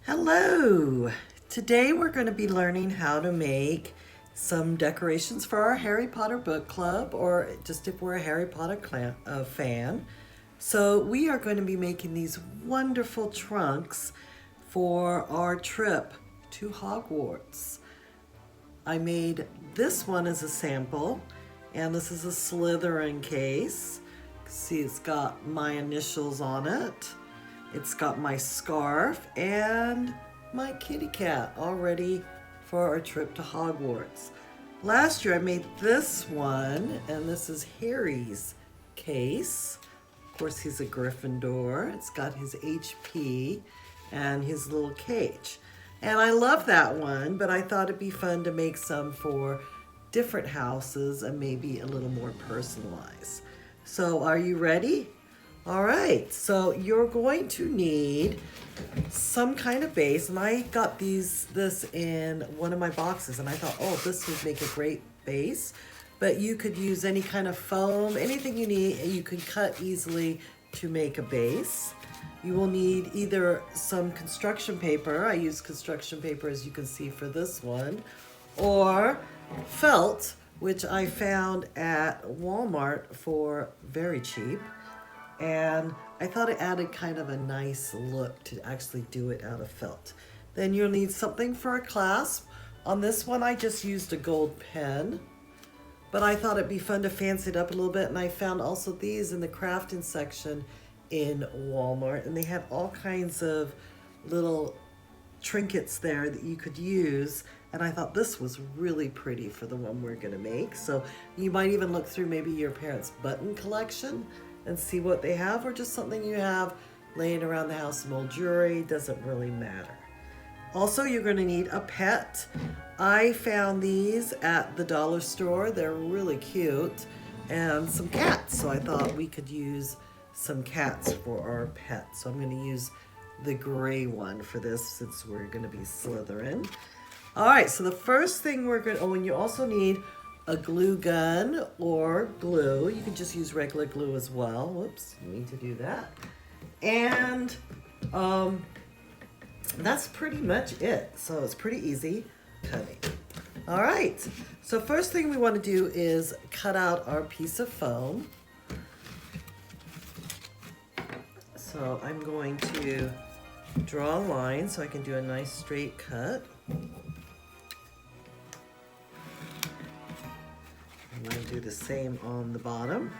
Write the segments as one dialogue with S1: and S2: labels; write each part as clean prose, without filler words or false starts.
S1: Hello! Today we're going to be learning how to make some decorations for our Harry Potter book club, or just if we're a Harry Potter fan. So we are going to be making these wonderful trunks for our trip to Hogwarts. I made this one as a sample, and this is a Slytherin case. See, it's got my initials on it. It's got my scarf and my kitty cat all ready for our trip to Hogwarts. Last year I made this one, and this is Harry's case. Of course, he's a Gryffindor. It's got his HP and his little cage. And I love that one, but I thought it'd be fun to make some for different houses and maybe a little more personalized. So are you ready? All right, so you're going to need some kind of base, and I got this in one of my boxes, and I thought, oh, this would make a great base, but you could use any kind of foam, anything you need, you can cut easily to make a base. You will need either some construction paper, I use construction paper as you can see for this one, or felt, which I found at Walmart for very cheap. And I thought it added kind of a nice look to actually do it out of felt. Then you'll need something for a clasp. On this one, I just used a gold pen, but I thought it'd be fun to fancy it up a little bit. And I found also these in the crafting section in Walmart, and they had all kinds of little trinkets there that you could use. And I thought this was really pretty for the one we're gonna make. So you might even look through maybe your parents' button collection and see what they have, or just something you have laying around the house, some old jewelry, doesn't really matter. Also, you're going to need a pet. I found these at the dollar store. They're really cute, and some cats. So I thought we could use some cats for our pet. So I'm going to use the gray one for this since we're going to be Slytherin. All right, so the first thing we're going to, and you also need a glue gun or glue. You can just use regular glue as well. Whoops, you need to do that. And that's pretty much it. So it's pretty easy cutting. All right, so first thing we want to do is cut out our piece of foam. So I'm going to draw a line so I can do a nice straight cut. I'm going to do the same on the bottom.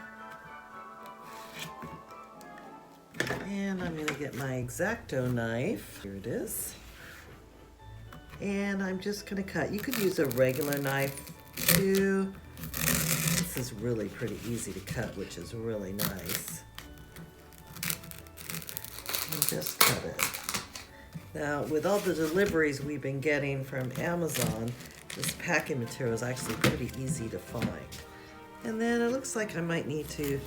S1: And I'm going to get my X-Acto knife. Here it is. And I'm just going to cut. You could use a regular knife too. This is really pretty easy to cut, which is really nice. And just cut it. Now, with all the deliveries we've been getting from Amazon, this packing material is actually pretty easy to find. And then it looks like I might need to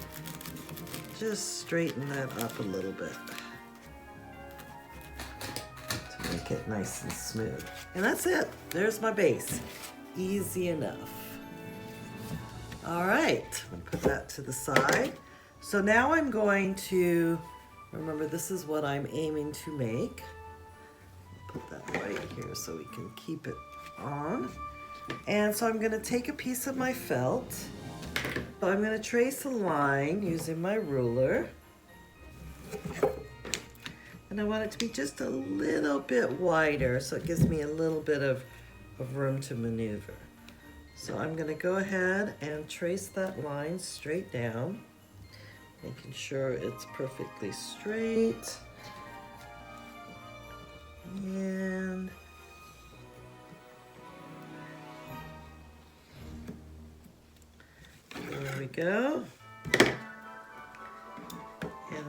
S1: just straighten that up a little bit to make it nice and smooth. And that's it. There's my base. Easy enough. All right, I'm gonna put that to the side. So now I'm going to, remember this is what I'm aiming to make. Put that right here so we can keep it on. And so I'm going to take a piece of my felt. So I'm going to trace a line using my ruler. And I want it to be just a little bit wider so it gives me a little bit of room to maneuver. So I'm going to go ahead and trace that line straight down, making sure it's perfectly straight. And there we go. And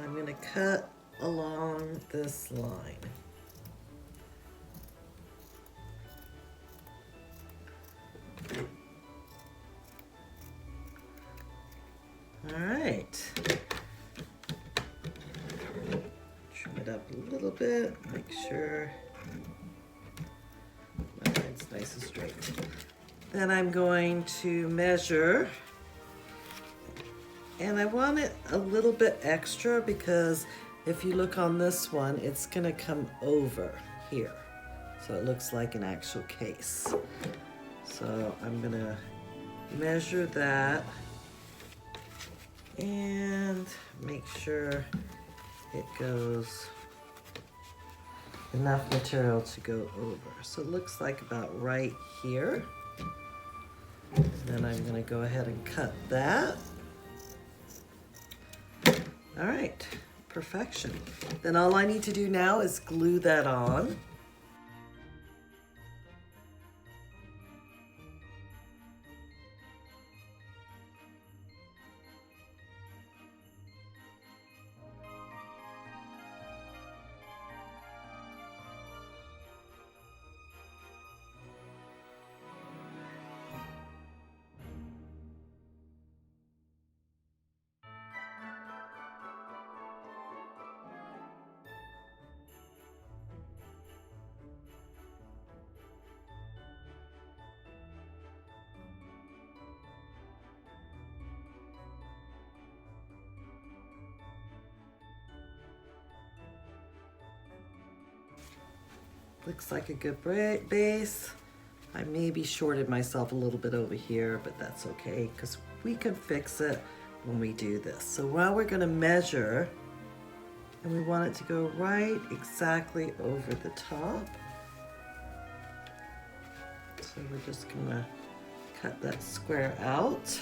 S1: I'm going to cut along this line. All right. Trim it up a little bit, make sure my line's nice and straight. Then I'm going to measure, and I want it a little bit extra because if you look on this one, it's gonna come over. here. So it looks like an actual case. So I'm gonna measure that and make sure it goes enough material to go over. So it looks like about right here. Then I'm gonna go ahead and cut that. All right, perfection. Then all I need to do now is glue that on. Looks like a good base. I maybe shorted myself a little bit over here, but that's okay because we can fix it when we do this. So now we're gonna measure, and we want it to go right exactly over the top. So we're just gonna cut that square out.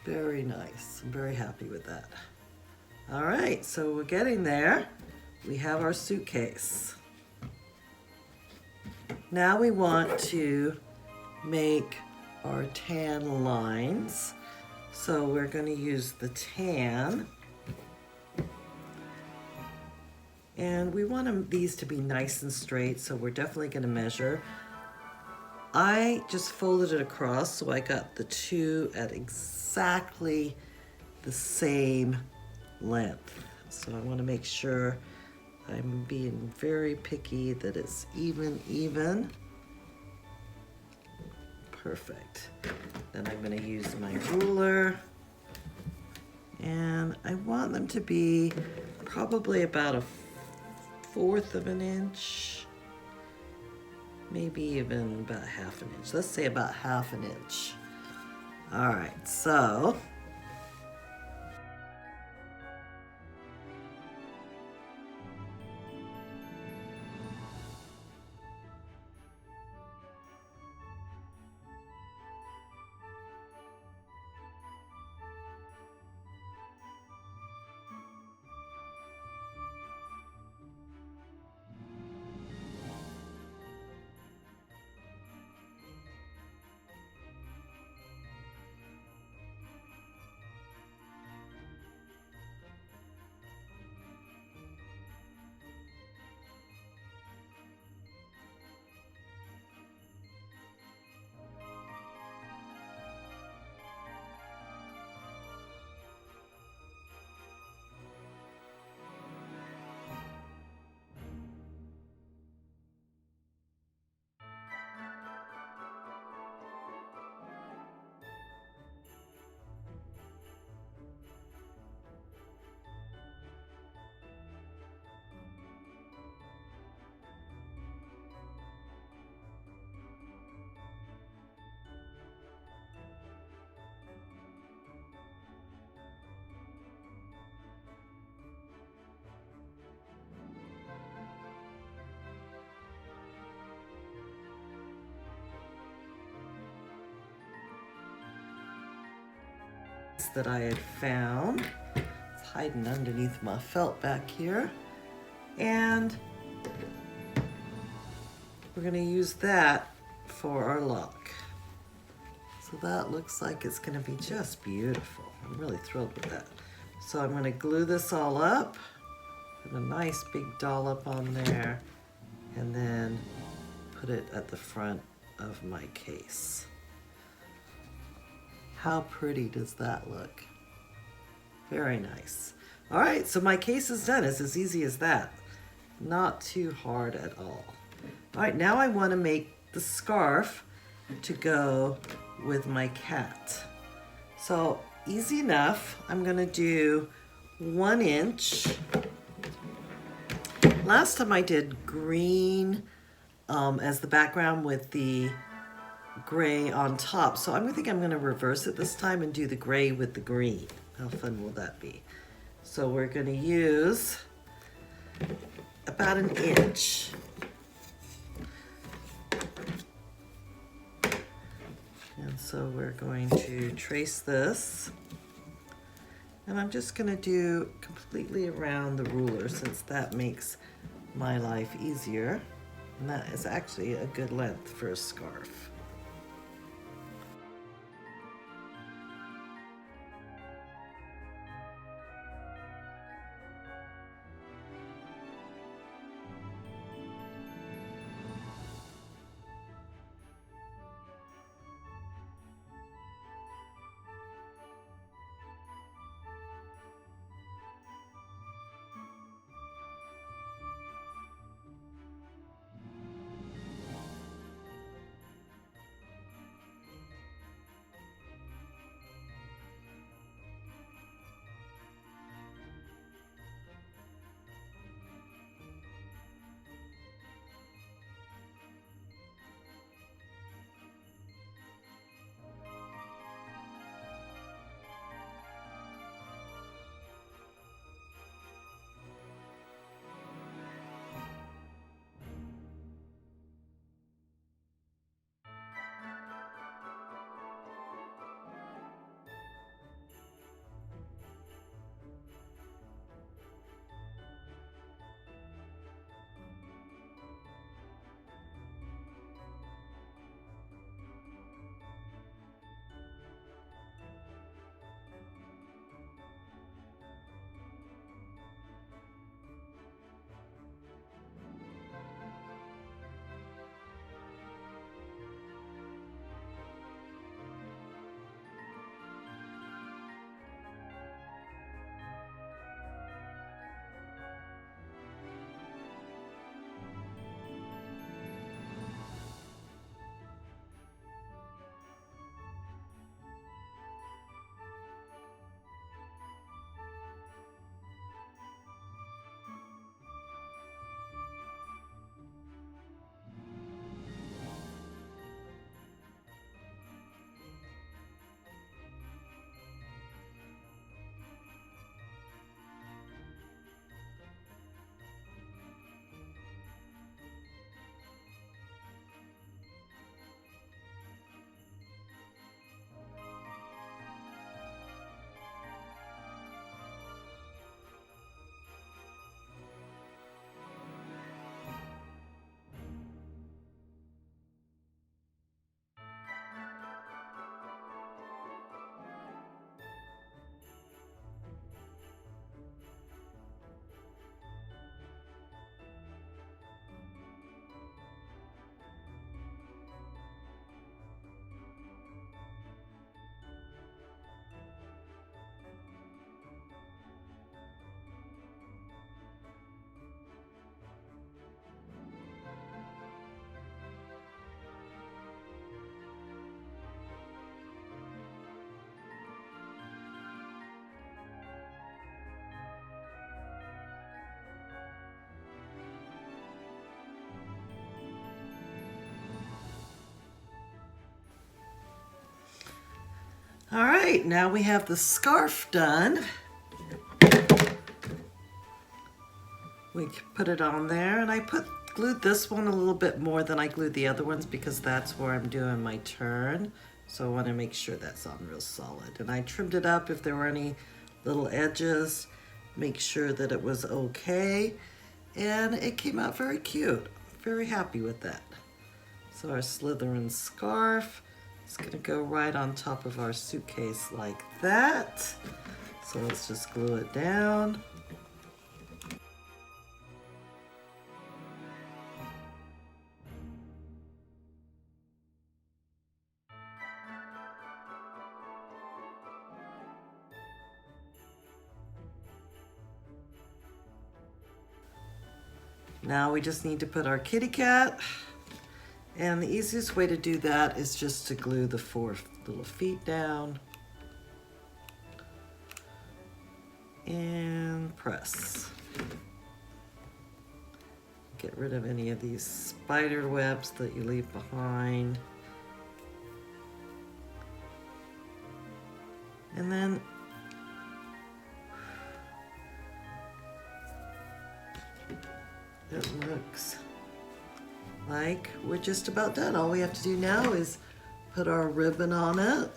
S1: Very nice. I'm very happy with that. All right, so we're getting there. We have our suitcase. Now we want to make our tan lines. So we're going to use the tan. And we want these to be nice and straight, so we're definitely going to measure. I just folded it across, so I got the two at exactly the same length. So I want to make sure I'm being very picky that it's even. Perfect. Then I'm going to use my ruler, and I want them to be probably about 1/4 of an inch. Maybe even about 1/2 an inch. Let's say about 1/2 an inch. All right, so that I had found. It's hiding underneath my felt back here. And we're going to use that for our lock. So that looks like it's going to be just beautiful. I'm really thrilled with that. So I'm going to glue this all up, put a nice big dollop on there, and then put it at the front of my case. How pretty does that look? Very nice. All right, so my case is done. It's as easy as that. Not too hard at all. All right, now I want to make the scarf to go with my cat. So easy enough. I'm going to do 1 inch. Last time I did green as the background with the gray on top. So I think I'm going to reverse it this time and do the gray with the green. How fun will that be? So we're going to use about 1 inch. And so we're going to trace this. And I'm just going to do completely around the ruler since that makes my life easier. And that is actually a good length for a scarf. All right, now we have the scarf done. We put it on there, and I glued this one a little bit more than I glued the other ones because that's where I'm doing my turn. So I want to make sure that's on real solid. And I trimmed it up if there were any little edges, make sure that it was okay. And it came out very cute. Very happy with that. So our Slytherin scarf is gonna go right on top of our suitcase like that. So let's just glue it down. Now we just need to put our kitty cat. And the easiest way to do that is just to glue the 4 little feet down. And press. Get rid of any of these spider webs that you leave behind. And then it looks like we're just about done. All we have to do now is put our ribbon on it.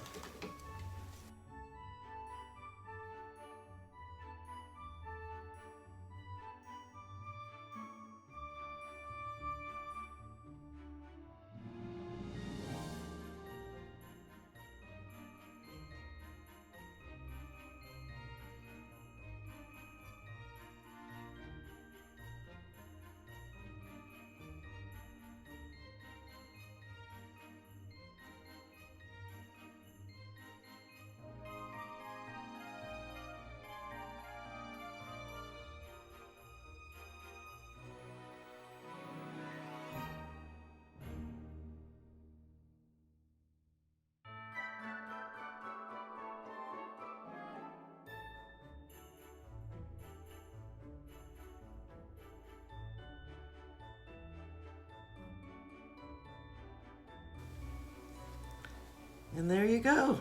S1: And there you go.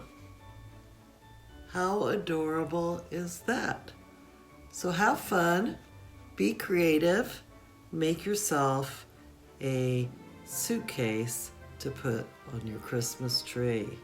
S1: How adorable is that? So have fun, be creative, make yourself a suitcase to put on your Christmas tree.